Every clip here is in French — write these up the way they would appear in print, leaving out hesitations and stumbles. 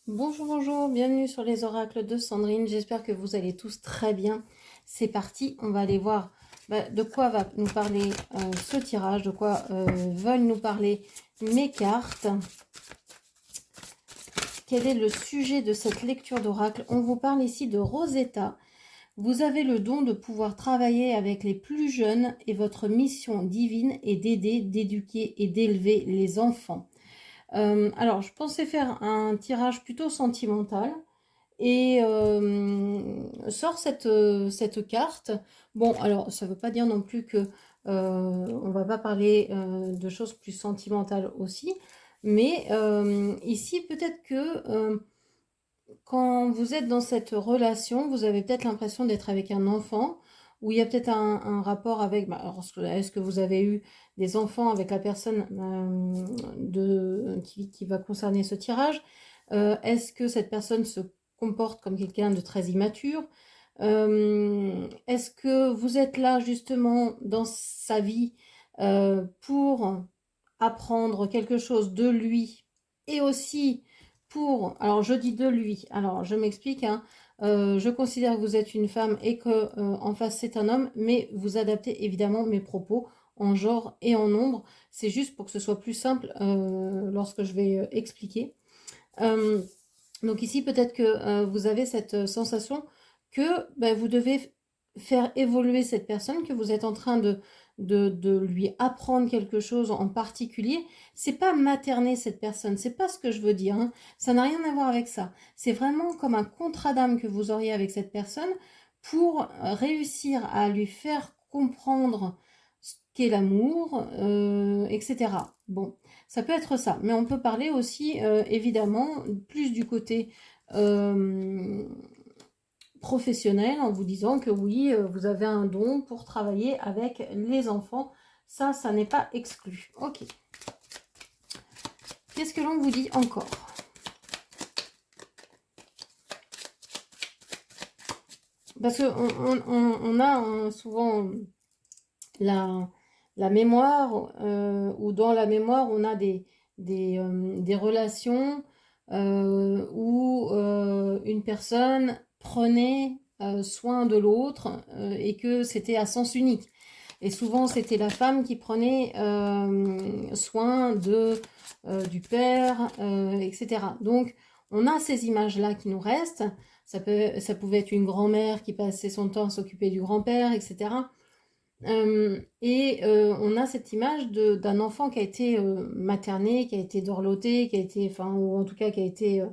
Bonjour, bonjour, bienvenue sur les oracles de Sandrine. J'espère que vous allez tous très bien. C'est parti, on va aller voir de quoi va nous parler ce tirage, de quoi veulent nous parler mes cartes. Quel est le sujet de cette lecture d'oracle? On vous parle ici de Rosetta. Vous avez le don de pouvoir travailler avec les plus jeunes et votre mission divine est d'aider, d'éduquer et d'élever les enfants. Alors, je pensais faire un tirage plutôt sentimental et sort cette carte. Bon, alors, ça ne veut pas dire non plus que on va pas parler de choses plus sentimentales aussi, mais ici, peut-être que quand vous êtes dans cette relation, vous avez peut-être l'impression d'être avec un enfant, ou il y a peut-être un rapport avec, est-ce que vous avez eu des enfants avec la personne qui va concerner ce tirage? Est-ce que cette personne se comporte comme quelqu'un de très immature? Est-ce que vous êtes là justement dans sa vie pour apprendre quelque chose de lui et aussi alors je dis de lui, alors je m'explique, hein, je considère que vous êtes une femme et que en face c'est un homme, mais vous adaptez évidemment mes propos en genre et en nombre, c'est juste pour que ce soit plus simple lorsque je vais expliquer. Euh, donc ici peut-être que vous avez cette sensation que vous devez faire évoluer cette personne, que vous êtes en train de lui apprendre quelque chose en particulier. C'est pas materner cette personne, c'est pas ce que je veux dire, hein. Ça n'a rien à voir avec ça. C'est vraiment comme un contrat d'âme que vous auriez avec cette personne pour réussir à lui faire comprendre ce qu'est l'amour, etc. Bon, ça peut être ça, mais on peut parler aussi évidemment plus du côté euh, professionnel en vous disant que oui, vous avez un don pour travailler avec les enfants. Ça n'est pas exclu. Ok. Qu'est-ce que l'on vous dit encore? Parce qu'on a souvent la mémoire, ou dans la mémoire, on a des relations où une personne prenait soin de l'autre et que c'était à sens unique. Et souvent, c'était la femme qui prenait soin du père, etc. Donc, on a ces images-là qui nous restent. Ça pouvait être une grand-mère qui passait son temps à s'occuper du grand-père, etc. On a cette image d'un enfant qui a été materné, qui a été dorloté, qui a été, enfin, ou en tout cas qui a été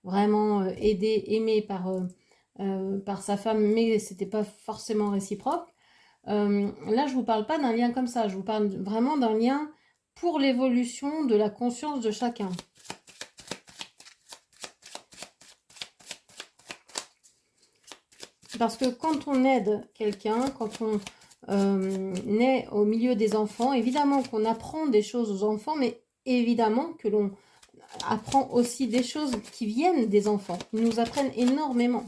vraiment aidé, aimé par sa femme, mais c'était pas forcément réciproque. Là, je vous parle pas d'un lien comme ça, je vous parle vraiment d'un lien pour l'évolution de la conscience de chacun. Parce que quand on aide quelqu'un, quand on naît au milieu des enfants, évidemment qu'on apprend des choses aux enfants, mais évidemment que l'on apprend aussi des choses qui viennent des enfants. Ils nous apprennent énormément.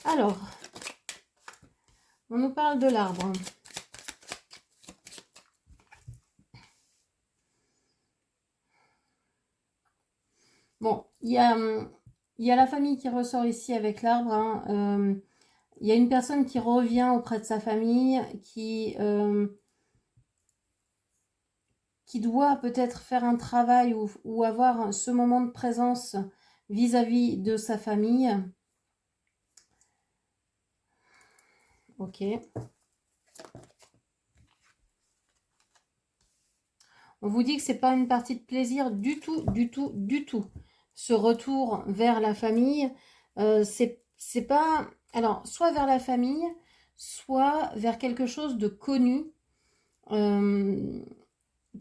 Alors, on nous parle de l'arbre. Bon, il y a la famille qui ressort ici avec l'arbre, hein. Il y a une personne qui revient auprès de sa famille, qui doit peut-être faire un travail ou avoir ce moment de présence vis-à-vis de sa famille. Ok. On vous dit que c'est pas une partie de plaisir du tout, du tout, du tout. Ce retour vers la famille, c'est pas... Alors, soit vers la famille, soit vers quelque chose de connu, euh,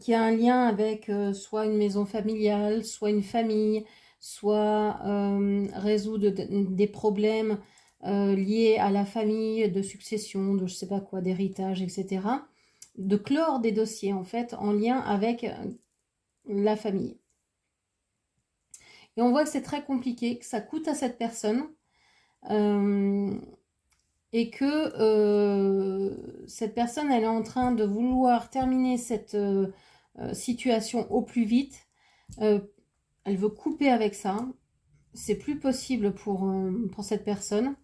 qui a un lien avec soit une maison familiale, soit une famille, soit résoudre des problèmes liés à la famille, de succession, de je sais pas quoi, d'héritage, etc. De clore des dossiers en fait en lien avec la famille. Et on voit que c'est très compliqué, que ça coûte à cette personne et que cette personne elle est en train de vouloir terminer cette situation au plus vite. Elle veut couper avec ça. C'est plus possible pour cette personne.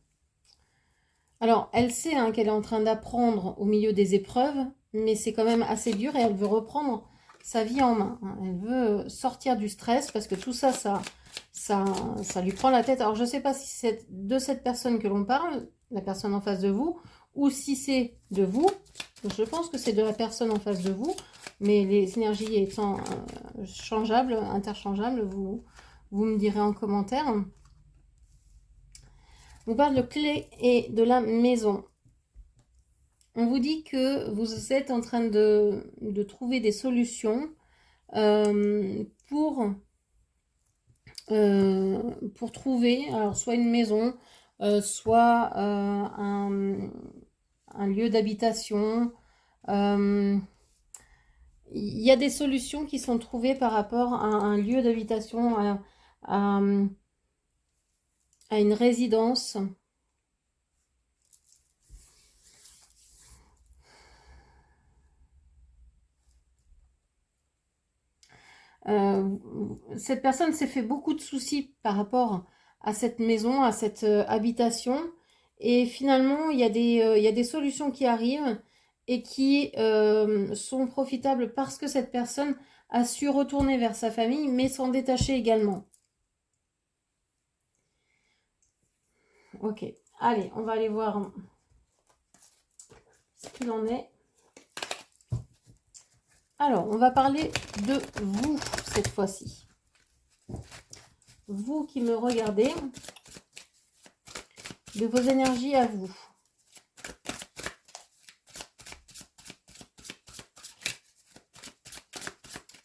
Alors, elle sait hein, qu'elle est en train d'apprendre au milieu des épreuves, mais c'est quand même assez dur et elle veut reprendre sa vie en main. Hein. Elle veut sortir du stress parce que tout ça, ça lui prend la tête. Alors, je ne sais pas si c'est de cette personne que l'on parle, la personne en face de vous, ou si c'est de vous. Je pense que c'est de la personne en face de vous, mais les énergies étant changeables, interchangeables, vous me direz en commentaire. On parle de clé et de la maison. On vous dit que vous êtes en train de trouver des solutions pour trouver alors soit une maison, soit un lieu d'habitation. Il y a des solutions qui sont trouvées par rapport à un lieu d'habitation, à une résidence. Cette personne s'est fait beaucoup de soucis par rapport à cette maison, à cette habitation. Et finalement, il y a des solutions qui arrivent et qui sont profitables parce que cette personne a su retourner vers sa famille, mais s'en détacher également. Ok, allez, on va aller voir ce qu'il en est. Alors, on va parler de vous cette fois-ci. Vous qui me regardez, de vos énergies à vous.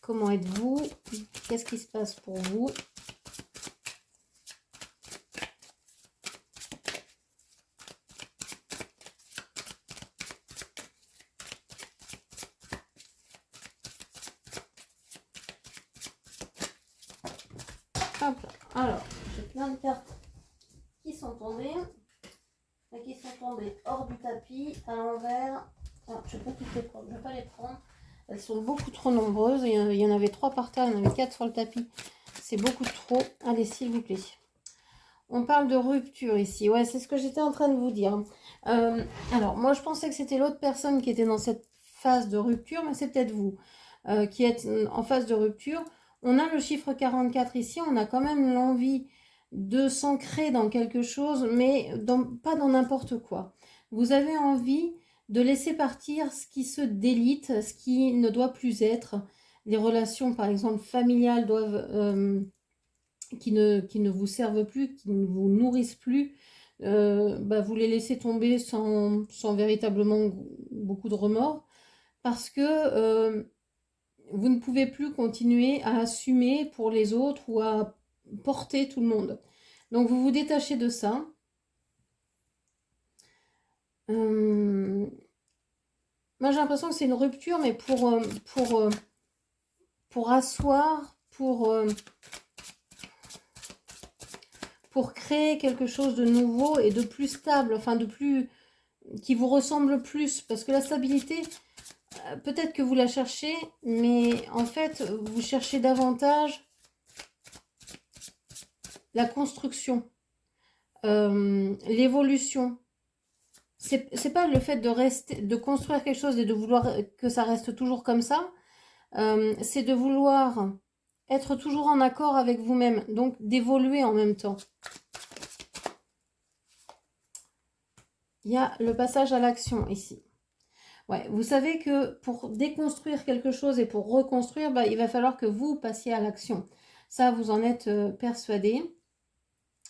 Comment êtes-vous? Qu'est-ce qui se passe pour vous? Hop là. Alors, j'ai plein de cartes qui sont tombées. Et qui sont tombées hors du tapis, à l'envers. Alors, je ne vais pas toutes les prendre, je ne vais pas les prendre. Elles sont beaucoup trop nombreuses. Il y en avait 3 par terre, il y en avait 4 sur le tapis. C'est beaucoup trop. Allez, s'il vous plaît. On parle de rupture ici. Ouais, c'est ce que j'étais en train de vous dire. Alors, moi, je pensais que c'était l'autre personne qui était dans cette phase de rupture, mais c'est peut-être vous qui êtes en phase de rupture. On a le chiffre 44 ici. On a quand même l'envie de s'ancrer dans quelque chose, mais pas dans n'importe quoi. Vous avez envie de laisser partir ce qui se délite, ce qui ne doit plus être. Les relations, par exemple, familiales doivent... qui ne vous servent plus, qui ne vous nourrissent plus, vous les laissez tomber sans véritablement beaucoup de remords, parce que vous ne pouvez plus continuer à assumer pour les autres ou à porter tout le monde. Donc vous vous détachez de ça. Moi j'ai l'impression que c'est une rupture, mais pour asseoir, pour créer quelque chose de nouveau et de plus stable, enfin de plus qui vous ressemble plus, parce que la stabilité, peut-être que vous la cherchez, mais en fait vous cherchez davantage la construction, l'évolution. C'est pas le fait de construire quelque chose et de vouloir que ça reste toujours comme ça, c'est de vouloir être toujours en accord avec vous-même, donc d'évoluer en même temps. Il y a le passage à l'action ici. Ouais, vous savez que pour déconstruire quelque chose et pour reconstruire, il va falloir que vous passiez à l'action. Ça, vous en êtes persuadé.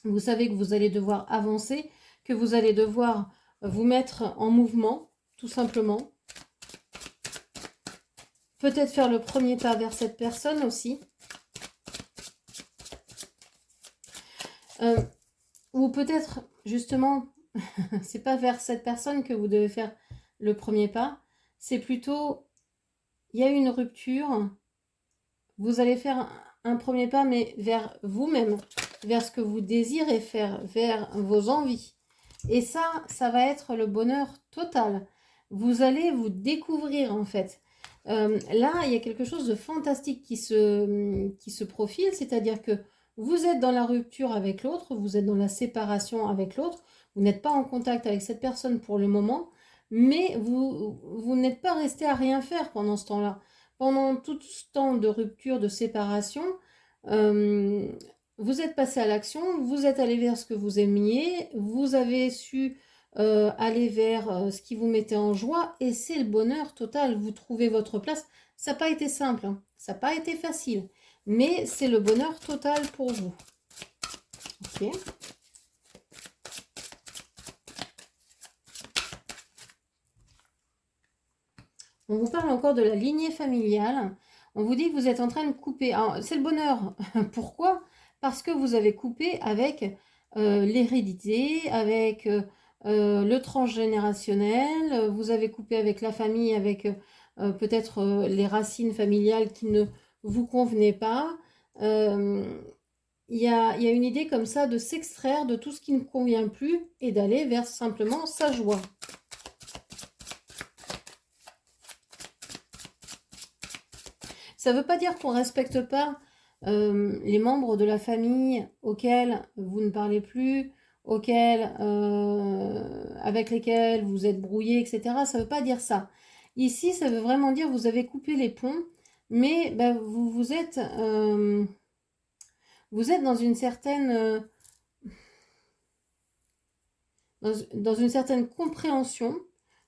Vous savez que vous allez devoir avancer, que vous allez devoir vous mettre en mouvement, tout simplement. Peut-être faire le premier pas vers cette personne aussi. Ou peut-être, justement, c'est pas vers cette personne que vous devez faire le premier pas. C'est plutôt, il y a une rupture. Vous allez faire un premier pas, mais vers vous-même, vers ce que vous désirez faire, vers vos envies. Et ça va être le bonheur total. Vous allez vous découvrir, en fait. Là, il y a quelque chose de fantastique qui se profile, c'est-à-dire que vous êtes dans la rupture avec l'autre, vous êtes dans la séparation avec l'autre, vous n'êtes pas en contact avec cette personne pour le moment, mais vous n'êtes pas resté à rien faire pendant ce temps-là. Pendant tout ce temps de rupture, de séparation, euh, vous êtes passé à l'action, vous êtes allé vers ce que vous aimiez, vous avez su aller vers ce qui vous mettait en joie et c'est le bonheur total. Vous trouvez votre place. Ça n'a pas été simple, hein. Ça n'a pas été facile, mais c'est le bonheur total pour vous. Ok. On vous parle encore de la lignée familiale. On vous dit que vous êtes en train de couper. C'est le bonheur. Pourquoi? Parce que vous avez coupé avec l'hérédité, avec le transgénérationnel. Vous avez coupé avec la famille, avec peut-être les racines familiales qui ne vous convenaient pas. Il y a une idée comme ça de s'extraire de tout ce qui ne convient plus et d'aller vers simplement sa joie. Ça ne veut pas dire qu'on ne respecte pas les membres de la famille auxquels vous ne parlez plus, avec lesquels vous êtes brouillés, etc. Ça ne veut pas dire ça. Ici, ça veut vraiment dire que vous avez coupé les ponts, mais vous êtes dans une certaine dans une certaine compréhension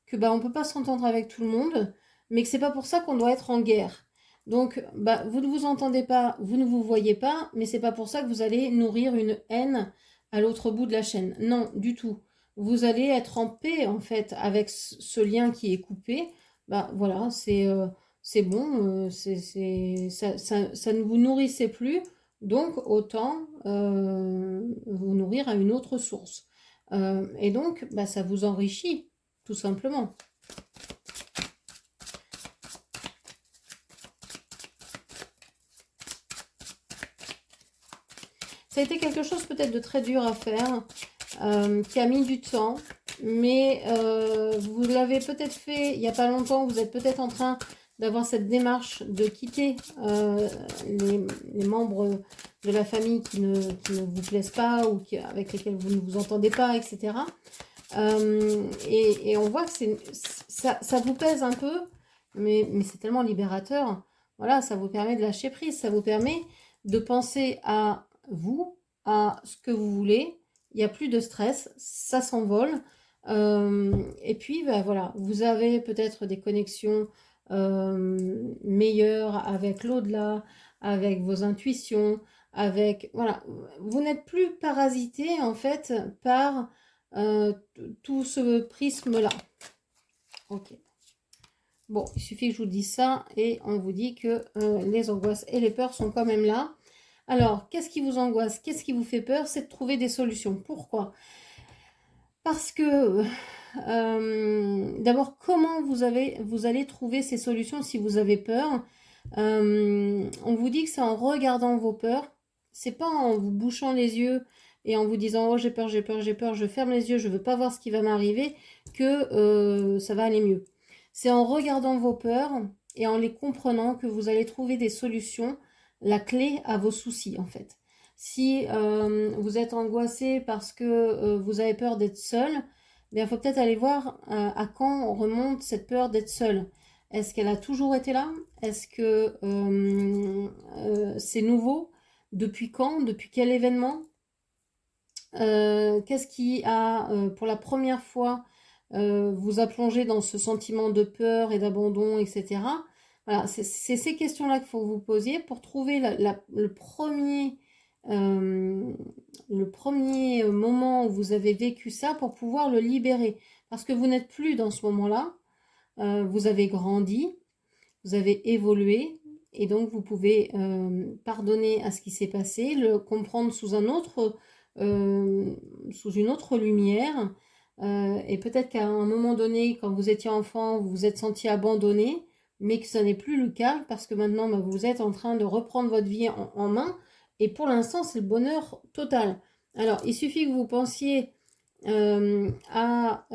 que on ne peut pas s'entendre avec tout le monde, mais que c'est pas pour ça qu'on doit être en guerre. Donc, vous ne vous entendez pas, vous ne vous voyez pas, mais c'est pas pour ça que vous allez nourrir une haine à l'autre bout de la chaîne. Non, du tout. Vous allez être en paix, en fait, avec ce lien qui est coupé. Voilà, c'est bon, ça ne vous nourrissait plus, donc autant vous nourrir à une autre source. Et donc, ça vous enrichit, tout simplement. Ça a été quelque chose peut-être de très dur à faire, qui a mis du temps, mais vous l'avez peut-être fait il n'y a pas longtemps, vous êtes peut-être en train d'avoir cette démarche de quitter les membres de la famille qui ne vous plaisent pas ou avec lesquels vous ne vous entendez pas, etc. Et on voit que ça vous pèse un peu, mais c'est tellement libérateur. Voilà, ça vous permet de lâcher prise, ça vous permet de penser à vous, à ce que vous voulez. Il n'y a plus de stress, ça s'envole. Et puis, voilà, vous avez peut-être des connexions meilleures avec l'au-delà, avec vos intuitions, voilà, vous n'êtes plus parasité en fait par tout ce prisme-là. Ok. Bon, il suffit que je vous dise ça et on vous dit que les angoisses et les peurs sont quand même là. Alors, qu'est-ce qui vous angoisse? Qu'est-ce qui vous fait peur? C'est de trouver des solutions. Pourquoi? Parce que, d'abord, comment vous allez trouver ces solutions si vous avez peur? On vous dit que c'est en regardant vos peurs. C'est pas en vous bouchant les yeux et en vous disant « Oh, j'ai peur, j'ai peur, j'ai peur, je ferme les yeux, je veux pas voir ce qui va m'arriver » que ça va aller mieux. C'est en regardant vos peurs et en les comprenant que vous allez trouver des solutions, la clé à vos soucis en fait. Si vous êtes angoissé parce que vous avez peur d'être seul, il faut peut-être aller voir à quand on remonte cette peur d'être seul. Est-ce qu'elle a toujours été là? Est-ce que c'est nouveau? Depuis quand? Depuis quel événement? Qu'est-ce qui a, pour la première fois, vous a plongé dans ce sentiment de peur et d'abandon, etc. Voilà, c'est ces questions-là qu'il faut vous poser pour trouver le premier moment où vous avez vécu ça pour pouvoir le libérer. Parce que vous n'êtes plus dans ce moment-là, vous avez grandi, vous avez évolué, et donc vous pouvez pardonner à ce qui s'est passé, le comprendre sous une autre lumière, et peut-être qu'à un moment donné, quand vous étiez enfant, vous vous êtes senti abandonné, mais que ce n'est plus le cas, parce que maintenant, vous êtes en train de reprendre votre vie en main, et pour l'instant, c'est le bonheur total. Alors, il suffit que vous pensiez à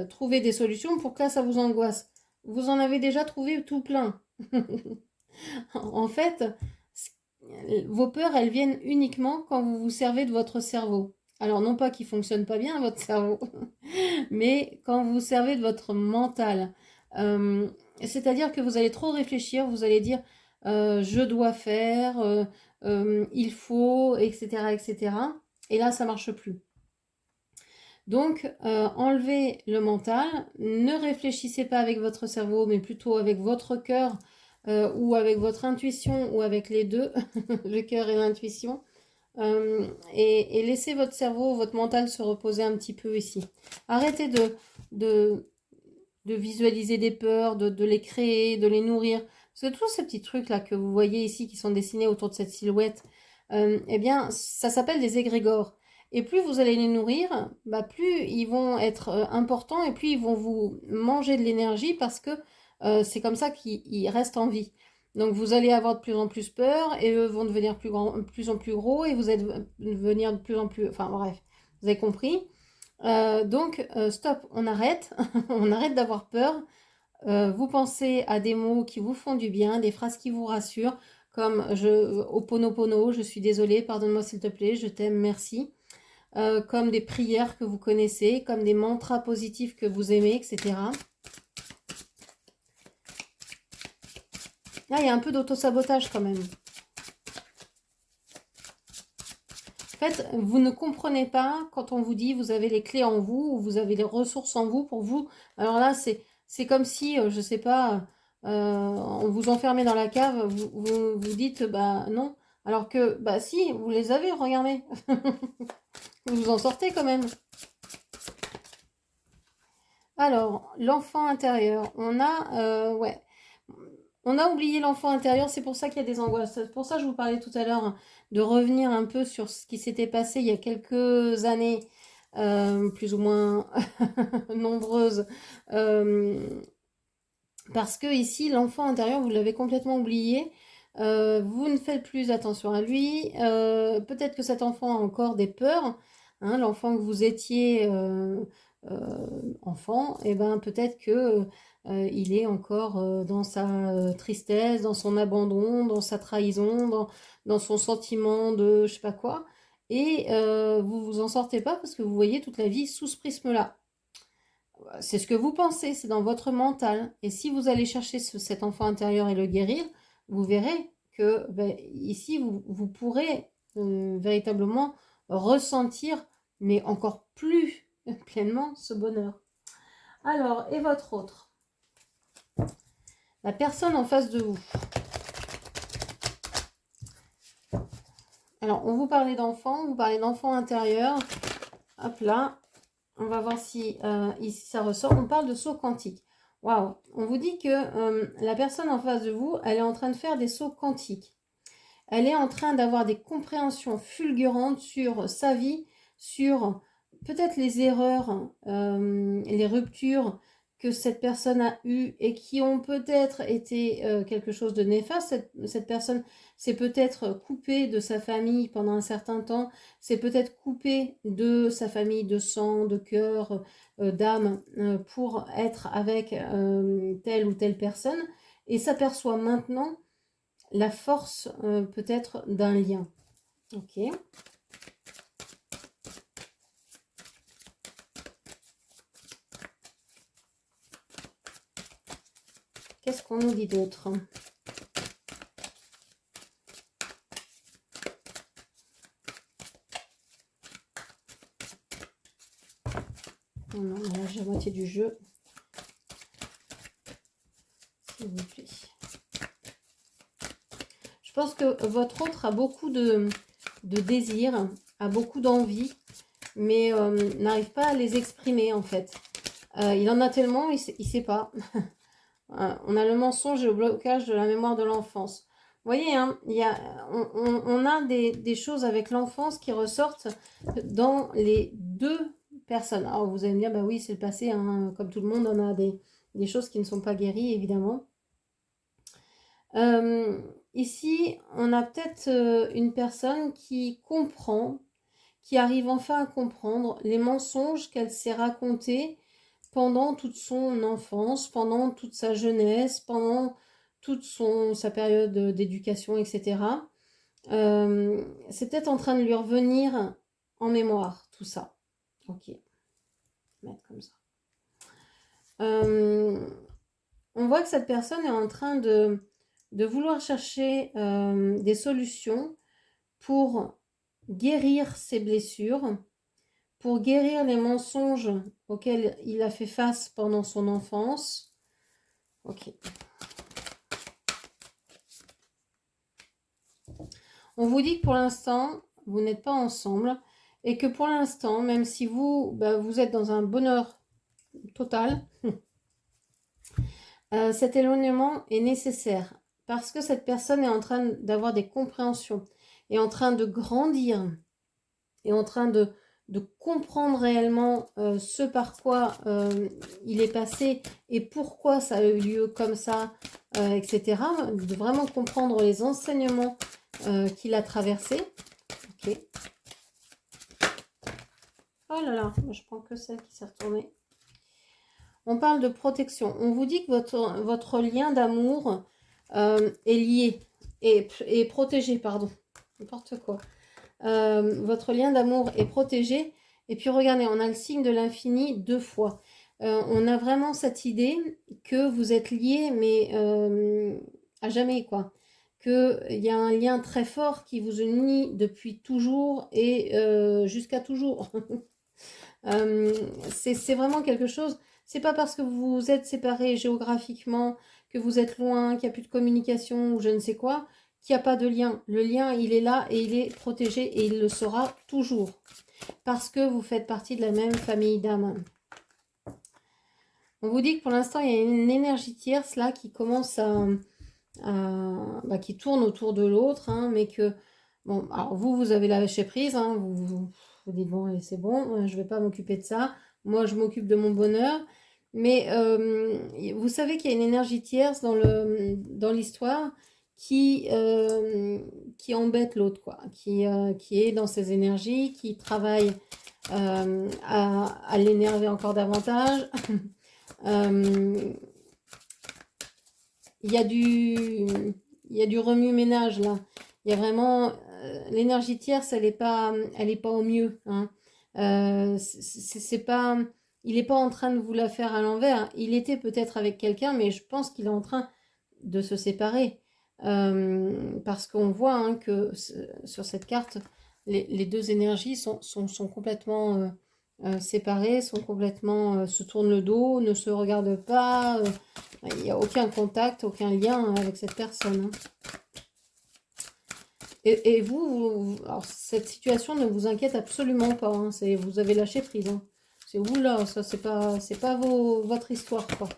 trouver des solutions pour que là, ça vous angoisse. vous en avez déjà trouvé tout plein. En fait, vos peurs, elles viennent uniquement quand vous vous servez de votre cerveau. Alors non pas qu'il fonctionne pas bien votre cerveau, mais quand vous vous servez de votre mental. Euh, C'est-à-dire que vous allez trop réfléchir, vous allez dire je dois faire, il faut, etc., etc. Et cetera. Et là, ça marche plus. Donc, enlevez le mental, ne réfléchissez pas avec votre cerveau, mais plutôt avec votre cœur ou avec votre intuition ou avec les deux, le cœur et l'intuition. Et laissez votre cerveau, votre mental se reposer un petit peu ici. Arrêtez de, de visualiser des peurs, de les créer, de les nourrir. Parce que tous ces petits trucs-là que vous voyez ici qui sont dessinés autour de cette silhouette, eh bien, ça s'appelle des égrégores. Et plus vous allez les nourrir, bah, plus ils vont être importants et plus ils vont vous manger de l'énergie parce que c'est comme ça qu'ils restent en vie. Donc vous allez avoir de plus en plus peur et eux vont devenir plus en plus gros et vous allez devenir de plus en plus... Enfin bref, vous avez compris. Stop, on arrête. On arrête d'avoir peur. Vous pensez à des mots qui vous font du bien, des phrases qui vous rassurent, comme Oponopono, je suis désolée, pardonne-moi s'il te plaît, je t'aime, merci. Comme des prières que vous connaissez, comme des mantras positifs que vous aimez, etc. Là, il y a un peu d'autosabotage quand même. En fait, vous ne comprenez pas quand on vous dit vous avez les clés en vous ou vous avez les ressources en vous pour vous. Alors là, c'est comme si, je sais pas, on vous enfermait dans la cave, vous dites bah non. Alors que, bah si, vous les avez, regardez. Vous vous en sortez quand même. Alors, l'enfant intérieur, ouais. On a oublié l'enfant intérieur, c'est pour ça qu'il y a des angoisses. C'est pour ça que je vous parlais tout à l'heure de revenir un peu sur ce qui s'était passé il y a quelques années, plus ou moins nombreuses. Parce que ici, l'enfant intérieur, vous l'avez complètement oublié. Vous ne faites plus attention à lui. Peut-être que cet enfant a encore des peurs. Hein, l'enfant que vous étiez enfant, et ben peut-être que il est encore dans sa tristesse, dans son abandon, dans sa trahison, dans son sentiment de je sais pas quoi. Et vous vous en sortez pas parce que vous voyez toute la vie sous ce prisme-là. C'est ce que vous pensez, c'est dans votre mental. Et si vous allez chercher cet enfant intérieur et le guérir, vous verrez que ben, ici, vous pourrez véritablement ressentir, mais encore plus pleinement, ce bonheur. Alors, et votre autre? La personne en face de vous. Alors, on vous parlait d'enfant, vous parlez d'enfant intérieur. Hop là, on va voir si ici ça ressort. On parle de saut quantique. Waouh! On vous dit que la personne en face de vous, elle est en train de faire des sauts quantiques. Elle est en train d'avoir des compréhensions fulgurantes sur sa vie, sur peut-être les erreurs, les ruptures que cette personne a eues et qui ont peut-être été quelque chose de néfaste. Cette personne s'est peut-être coupée de sa famille pendant un certain temps, s'est peut-être coupée de sa famille de sang, de cœur, d'âme, pour être avec telle ou telle personne, et s'aperçoit maintenant la force peut-être d'un lien. Ok. Qu'est-ce qu'on nous dit d'autre? Non, là j'ai la moitié du jeu. S'il vous plaît. Je pense que votre autre a beaucoup de désirs, a beaucoup d'envie, mais n'arrive pas à les exprimer en fait. Il en a tellement, il sait pas. On a le mensonge et le blocage de la mémoire de l'enfance. Vous voyez, hein, on a des choses avec l'enfance qui ressortent dans les deux personnes. Alors vous allez me dire, bah oui, c'est le passé, hein, comme tout le monde, on a des choses qui ne sont pas guéries, évidemment. Ici, on a peut-être une personne qui comprend, qui arrive enfin à comprendre les mensonges qu'elle s'est racontés pendant toute son enfance, pendant toute sa jeunesse, pendant toute sa période d'éducation, etc. C'est peut-être en train de lui revenir en mémoire, tout ça. Ok, mettre comme ça. On voit que cette personne est en train de vouloir chercher des solutions pour guérir ses blessures, pour guérir les mensonges auxquels il a fait face pendant son enfance. Ok. On vous dit que pour l'instant, vous n'êtes pas ensemble et que pour l'instant, même si vous, vous êtes dans un bonheur total, cet éloignement est nécessaire parce que cette personne est en train d'avoir des compréhensions, est en train de grandir, est en train de comprendre réellement ce par quoi il est passé et pourquoi ça a eu lieu comme ça, etc. De vraiment comprendre les enseignements qu'il a traversés. Ok. Oh là là, je prends que celle qui s'est retournée. On parle de protection. On vous dit que votre lien d'amour est lié, est protégé, pardon. N'importe quoi. Votre lien d'amour est protégé. Et puis regardez, on a le signe de l'infini 2 fois. On a vraiment cette idée que vous êtes liés, mais à jamais, quoi. Qu'il y a un lien très fort qui vous unit depuis toujours et jusqu'à toujours. C'est vraiment quelque chose. C'est pas parce que vous vous êtes séparés géographiquement, que vous êtes loin, qu'il n'y a plus de communication ou je ne sais quoi, qu'il n'y a pas de lien. Le lien, il est là et il est protégé et il le sera toujours. Parce que vous faites partie de la même famille d'âmes. On vous dit que pour l'instant, il y a une énergie tierce là qui commence qui tourne autour de l'autre, hein, mais que, bon, alors vous avez lâché prise, hein, vous dites, bon, c'est bon, je ne vais pas m'occuper de ça, moi je m'occupe de mon bonheur, mais vous savez qu'il y a une énergie tierce dans l'histoire qui embête l'autre, quoi, qui est dans ses énergies, qui travaille à l'énerver encore davantage. Il y a du remue-ménage là. Il y a vraiment l'énergie tierce, elle est pas au mieux. Hein. C'est pas, il n'est pas en train de vous la faire à l'envers. Il était peut-être avec quelqu'un, mais je pense qu'il est en train de se séparer. Parce qu'on voit hein, que sur cette carte, les deux énergies sont complètement séparées, sont complètement se tournent le dos, ne se regardent pas. Il n'y a aucun contact, aucun lien avec cette personne. Et vous, alors cette situation ne vous inquiète absolument pas. Hein, vous avez lâché prise. Hein. C'est oula, ça c'est pas votre histoire quoi.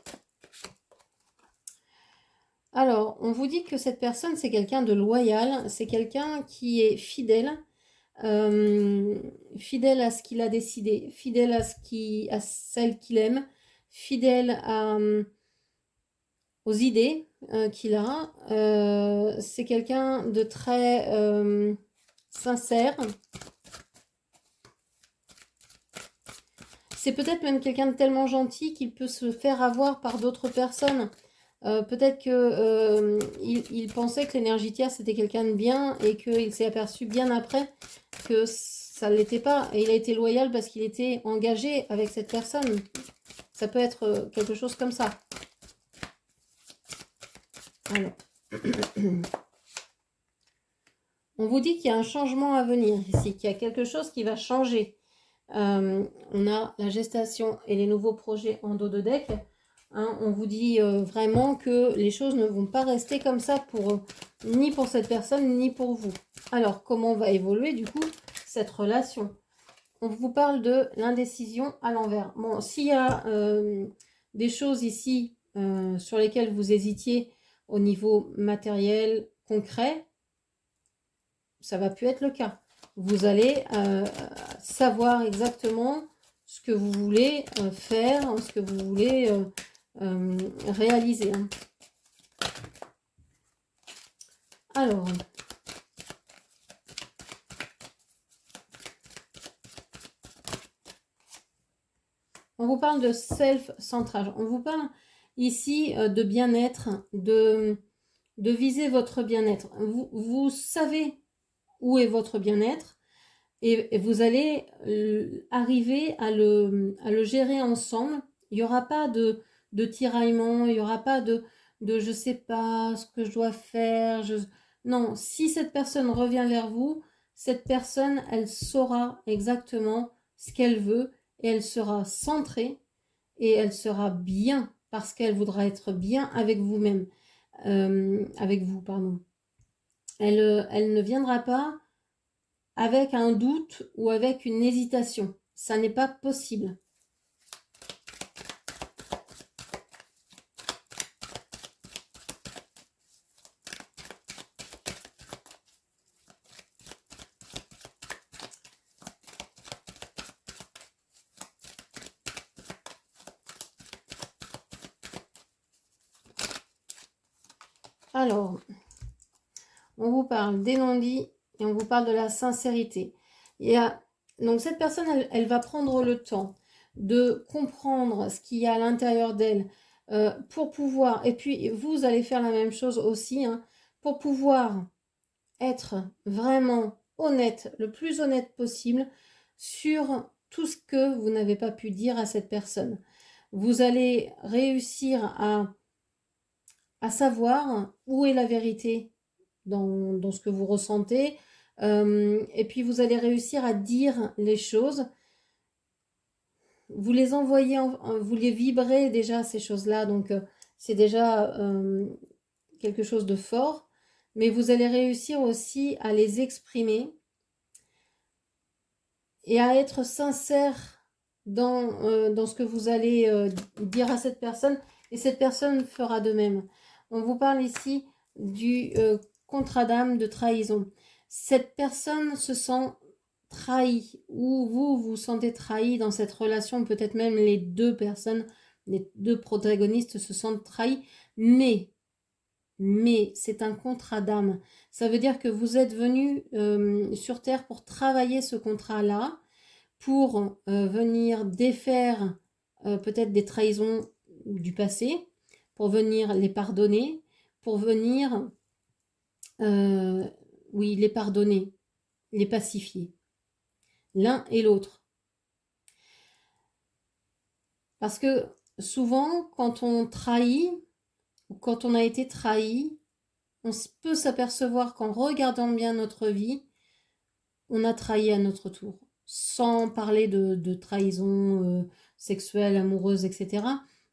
Alors, on vous dit que cette personne c'est quelqu'un de loyal, c'est quelqu'un qui est fidèle, fidèle à ce qu'il a décidé, fidèle à celle qu'il aime, fidèle aux idées qu'il a. C'est quelqu'un de très sincère. C'est peut-être même quelqu'un de tellement gentil qu'il peut se faire avoir par d'autres personnes. Peut-être que il pensait que l'énergie tierce c'était quelqu'un de bien et qu'il s'est aperçu bien après que ça ne l'était pas. Et il a été loyal parce qu'il était engagé avec cette personne. Ça peut être quelque chose comme ça. Alors. On vous dit qu'il y a un changement à venir ici, qu'il y a quelque chose qui va changer. On a la gestation et les nouveaux projets en dos de deck. Hein, on vous dit vraiment que les choses ne vont pas rester comme ça ni pour cette personne, ni pour vous. Alors, comment va évoluer du coup cette relation? On vous parle de l'indécision à l'envers. Bon, s'il y a des choses ici sur lesquelles vous hésitiez au niveau matériel, concret, ça va plus être le cas. Vous allez savoir exactement ce que vous voulez faire, ce que vous voulez réaliser. Hein. Alors, On vous parle de self-centrage. On vous parle ici de bien-être, de viser votre bien-être. Vous savez où est votre bien-être et vous allez arriver à le gérer ensemble. Il n'y aura pas de tiraillement, il n'y aura pas de je sais pas ce que je dois faire. Non, si cette personne revient vers vous, cette personne, elle saura exactement ce qu'elle veut et elle sera centrée et elle sera bien parce qu'elle voudra être bien avec vous-même, avec vous, pardon. Elle ne viendra pas avec un doute ou avec une hésitation. Ça n'est pas possible. Alors, on vous parle des non-dits et on vous parle de la sincérité. Donc cette personne, elle va prendre le temps de comprendre ce qu'il y a à l'intérieur d'elle pour pouvoir, et puis vous allez faire la même chose aussi, hein, pour pouvoir être vraiment honnête, le plus honnête possible sur tout ce que vous n'avez pas pu dire à cette personne. Vous allez réussir à savoir où est la vérité dans ce que vous ressentez. Et puis vous allez réussir à dire les choses. Vous les envoyez, vous les vibrez déjà ces choses-là, donc c'est déjà quelque chose de fort. Mais vous allez réussir aussi à les exprimer et à être sincère dans ce que vous allez dire à cette personne. Et cette personne fera de même. On vous parle ici du contrat d'âme de trahison. Cette personne se sent trahie ou vous vous sentez trahi dans cette relation. Peut-être même les deux personnes, les deux protagonistes se sentent trahis. Mais c'est un contrat d'âme. Ça veut dire que vous êtes venu sur Terre pour travailler ce contrat-là, pour venir défaire peut-être des trahisons du passé, pour venir les pardonner, pour venir, oui, les pardonner, les pacifier, l'un et l'autre. Parce que souvent, quand on trahit, ou quand on a été trahi, on peut s'apercevoir qu'en regardant bien notre vie, on a trahi à notre tour. Sans parler de trahison sexuelle, amoureuse, etc.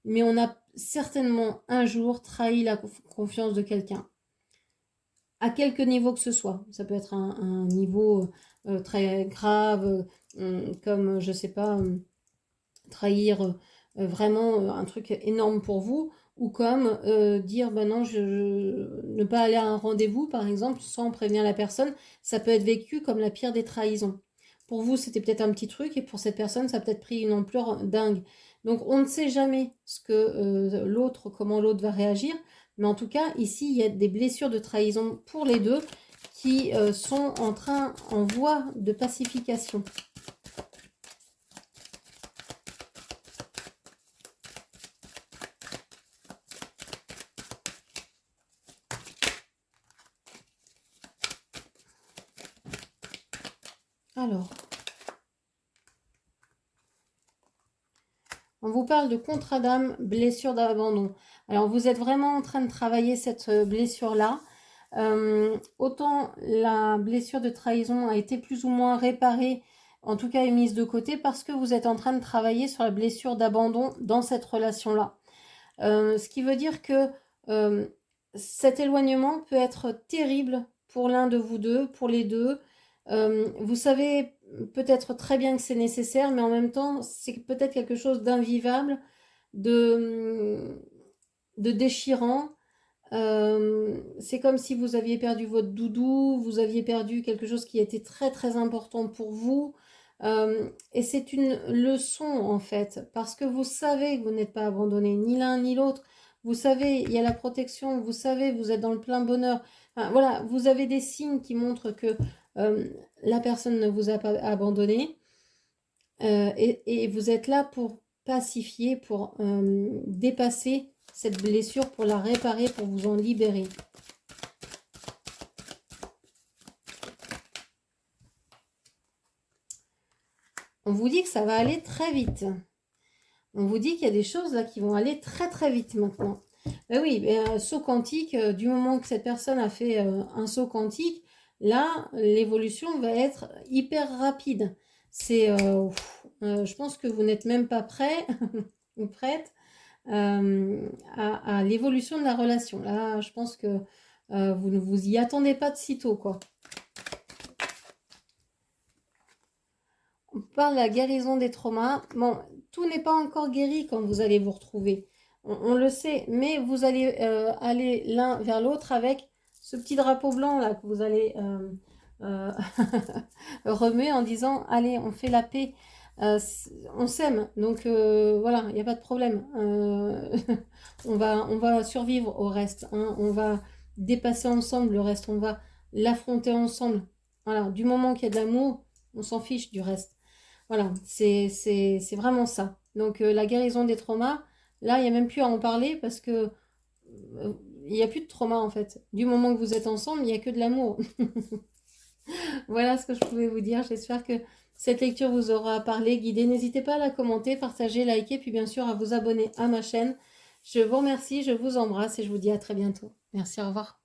Mais on a certainement un jour trahi la confiance de quelqu'un. À quelque niveau que ce soit. Ça peut être un niveau très grave, comme, je sais pas, trahir vraiment un truc énorme pour vous, ou comme dire, ben non, ne pas aller à un rendez-vous, par exemple, sans prévenir la personne, ça peut être vécu comme la pire des trahisons. Pour vous, c'était peut-être un petit truc, et pour cette personne, ça a peut-être pris une ampleur dingue. Donc, on ne sait jamais ce que l'autre, comment l'autre va réagir, mais en tout cas, ici, il y a des blessures de trahison pour les deux qui sont en voie de pacification. Alors, on vous parle de contrat d'âme, blessure d'abandon. Alors, vous êtes vraiment en train de travailler cette blessure-là. Autant la blessure de trahison a été plus ou moins réparée, en tout cas est mise de côté, parce que vous êtes en train de travailler sur la blessure d'abandon dans cette relation-là. Ce qui veut dire que cet éloignement peut être terrible pour l'un de vous deux, pour les deux. Vous savez peut-être très bien que c'est nécessaire, mais en même temps, c'est peut-être quelque chose d'invivable, de déchirant. C'est comme si vous aviez perdu votre doudou, vous aviez perdu quelque chose qui était très très important pour vous. Et c'est une leçon en fait, parce que vous savez que vous n'êtes pas abandonné, ni l'un ni l'autre. Vous savez, il y a la protection, vous savez, vous êtes dans le plein bonheur. Enfin, voilà, vous avez des signes qui montrent que la personne ne vous a pas abandonné et vous êtes là pour pacifier, pour dépasser cette blessure, pour la réparer, pour vous en libérer. On vous dit que ça va aller très vite. On vous dit qu'il y a des choses là qui vont aller très très vite maintenant. Ben oui, ben, saut quantique, du moment que cette personne a fait un saut quantique, là, l'évolution va être hyper rapide. C'est, je pense que vous n'êtes même pas prêt ou prête à l'évolution de la relation. Là, je pense que vous ne vous y attendez pas de sitôt, quoi. On parle de la guérison des traumas. Bon, tout n'est pas encore guéri quand vous allez vous retrouver. On le sait, mais vous allez aller l'un vers l'autre avec ce petit drapeau blanc là que vous allez euh, remuer en disant allez, on fait la paix. On s'aime, donc voilà, il n'y a pas de problème. On va survivre au reste, hein. On va dépasser ensemble le reste, on va l'affronter ensemble. Voilà, du moment qu'il y a de l'amour, on s'en fiche du reste. Voilà, c'est vraiment ça. Donc la guérison des traumas, là, il n'y a même plus à en parler parce que il n'y a plus de trauma en fait. Du moment que vous êtes ensemble, il n'y a que de l'amour. Voilà ce que je pouvais vous dire. J'espère que cette lecture vous aura parlé, guidé. N'hésitez pas à la commenter, partager, liker, puis bien sûr à vous abonner à ma chaîne. Je vous remercie, je vous embrasse et je vous dis à très bientôt. Merci, au revoir.